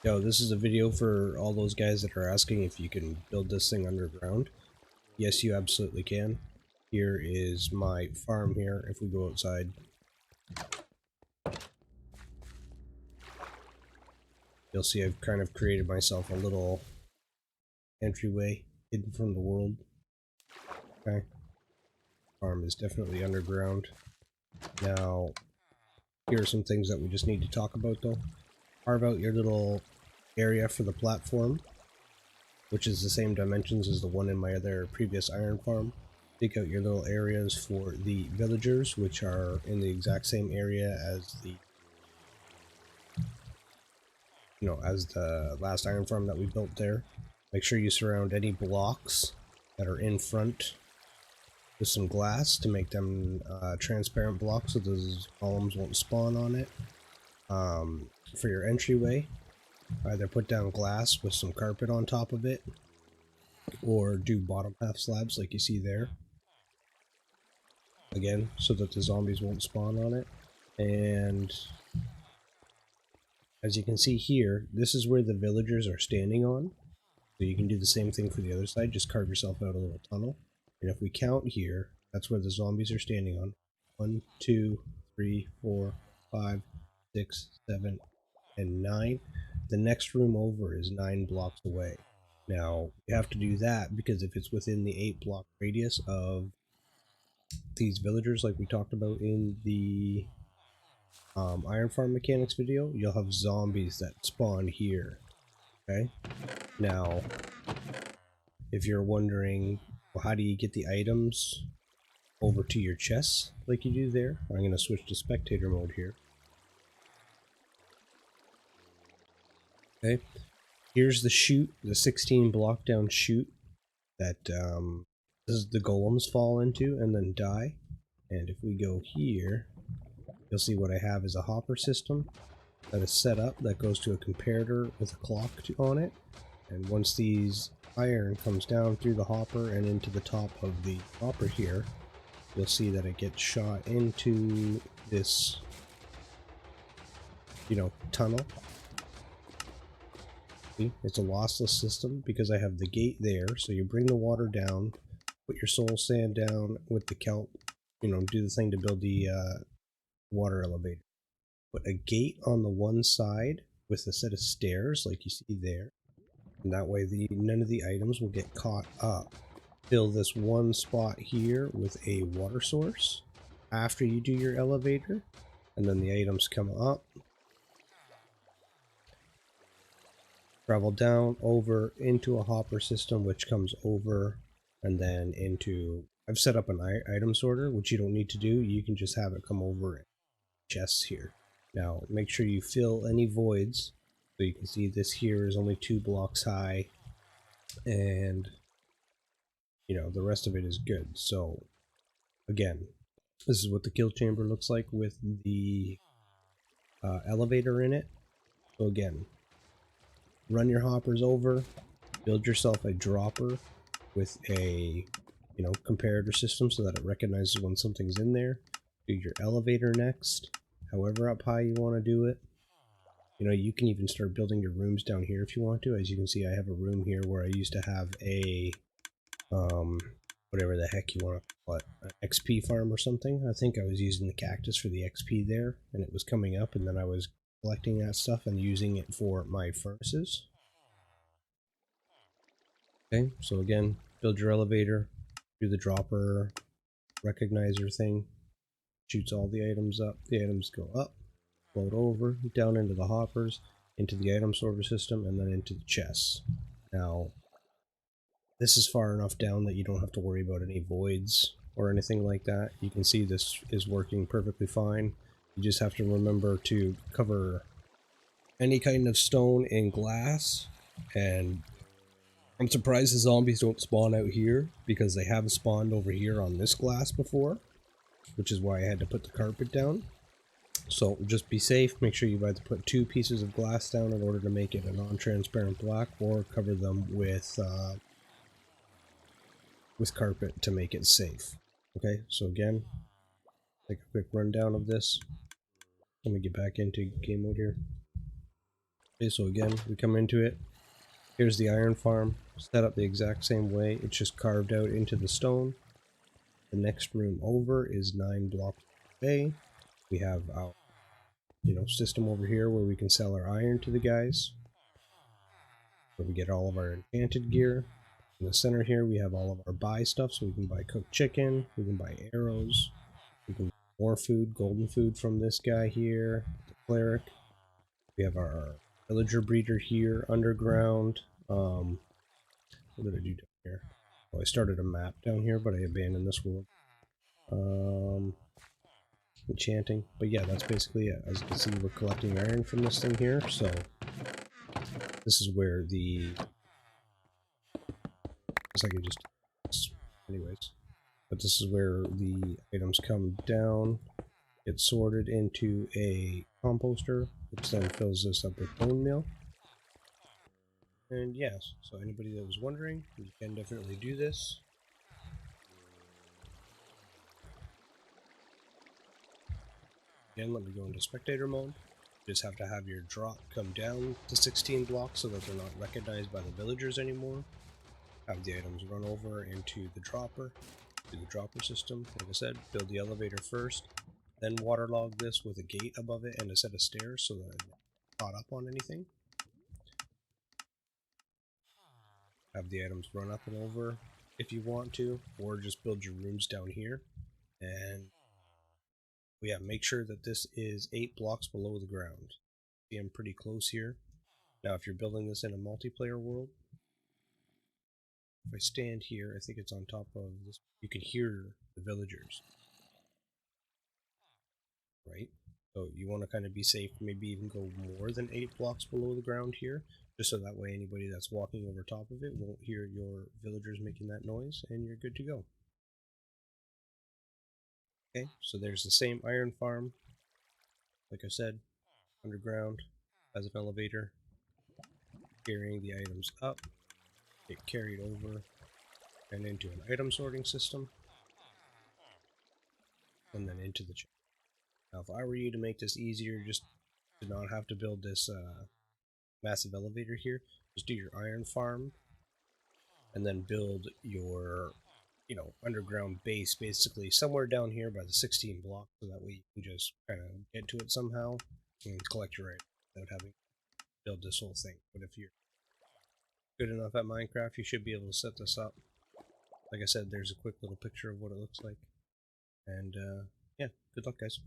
Yo, this is a video for all those guys that are asking if you can build this thing underground. Yes, you absolutely can. Here is my farm here. If we go outside, you'll see I've kind of created myself a little entryway hidden from the world. Okay. Farm is definitely underground. Now, here are some things that we just need to talk about though. Carve out your little area for the platform, which is the same dimensions as the one in my other previous iron farm. Take out your little areas for the villagers, which are in the exact same area as the last iron farm that we built there. Make sure you surround any blocks that are in front with some glass to make them transparent blocks so those golems won't spawn on it. For your entryway, either put down glass with some carpet on top of it, or do bottom half slabs like you see there. Again, so that the zombies won't spawn on it. And as you can see here, this is where the villagers are standing on. So you can do the same thing for the other side, just carve yourself out a little tunnel. And if we count here, that's where the zombies are standing on. 1, 2, 3, 4, 5, 6, 7, and 9. The next room over is 9 blocks away. Now, you have to do that because if it's within the 8 block radius of these villagers like we talked about in the iron farm mechanics video, you'll have zombies that spawn here. Okay, now if you're wondering, well, how do you get the items over to your chests like you do there, I'm going to switch to spectator mode here. Okay, here's the chute, the 16 block down chute that the golems fall into and then die. And if we go here, you'll see what I have is a hopper system that is set up that goes to a comparator with a clock on it. And once these iron comes down through the hopper and into the top of the hopper here, you'll see that it gets shot into this, tunnel. See? It's a lossless system because I have the gate there. So you bring the water down, put your soul sand down with the kelp, do the thing to build the water elevator. Put a gate on the one side with a set of stairs like you see there. And that way none of the items will get caught up. Fill this one spot here with a water source after you do your elevator, and then the items come up. Travel down over into a hopper system which comes over and then into... I've set up an item sorter, which you don't need to do. You can just have it come over in chests here. Now make sure you fill any voids. So you can see this here is only 2 blocks high, and the rest of it is good. So again, this is what the kill chamber looks like with the elevator in it. So again, run your hoppers over, build yourself a dropper with a comparator system so that it recognizes when something's in there. Do your elevator next, however up high you want to do it. You can even start building your rooms down here if you want to. As you can see, I have a room here where I used to have a, whatever the heck you want to call it, an XP farm or something. I think I was using the cactus for the XP there, and it was coming up, and then I was collecting that stuff and using it for my furnaces. Okay, so again, build your elevator, do the dropper recognizer thing, shoots all the items up, the items go up, float over, down into the hoppers, into the item sorter system, and then into the chests. Now, this is far enough down that you don't have to worry about any voids or anything like that. You can see this is working perfectly fine. You just have to remember to cover any kind of stone in glass, and I'm surprised the zombies don't spawn out here because they have spawned over here on this glass before, which is why I had to put the carpet down. So just be safe, make sure you either put 2 pieces of glass down in order to make it a non-transparent black, or cover them with carpet to make it safe. Okay, so again, take a quick rundown of this. Let me get back into game mode here. Okay, so again, we come into it. Here's the iron farm, set up the exact same way. It's just carved out into the stone. The next room over is 9 blocks away. We have our, system over here where we can sell our iron to the guys. Where we get all of our enchanted gear. In the center here, we have all of our buy stuff, so we can buy cooked chicken, we can buy arrows, we can buy more food, golden food from this guy here, the cleric. We have our villager breeder here, underground. What did I do down here? Oh, I started a map down here, but I abandoned this world. Enchanting. But yeah, that's basically it. As you can see, we're collecting iron from this thing here, so this is where the... It's like I just... Anyways. But this is where the items come down, get sorted into a composter, which then fills this up with bone meal. And yes, so anybody that was wondering, you can definitely do this. Again, let me go into spectator mode. You just have to have your drop come down to 16 blocks so that they're not recognized by the villagers anymore. Have the items run over into the dropper, do the dropper system. Like I said, build the elevator first, then waterlog this with a gate above it and a set of stairs so that I'm not caught up on anything. Have the items run up and over if you want to, or just build your rooms down here. And yeah, make sure that this is 8 blocks below the ground. See, I'm pretty close here. Now, if you're building this in a multiplayer world, if I stand here, I think it's on top of this, you can hear the villagers, right? So you want to kind of be safe, maybe even go more than 8 blocks below the ground here, just so that way anybody that's walking over top of it won't hear your villagers making that noise, and you're good to go. Okay, so there's the same iron farm, like I said, underground, has an elevator, carrying the items up, get carried over, and into an item sorting system, and then into the chest. Now, if I were you to make this easier, just to not have to build this massive elevator here, just do your iron farm, and then build your, underground base basically somewhere down here by the 16 block, so that way you can just kind of get to it somehow and collect your items without having to build this whole thing. But if you're good enough at Minecraft, you should be able to set this up. Like I said, there's a quick little picture of what it looks like. And yeah, good luck, guys.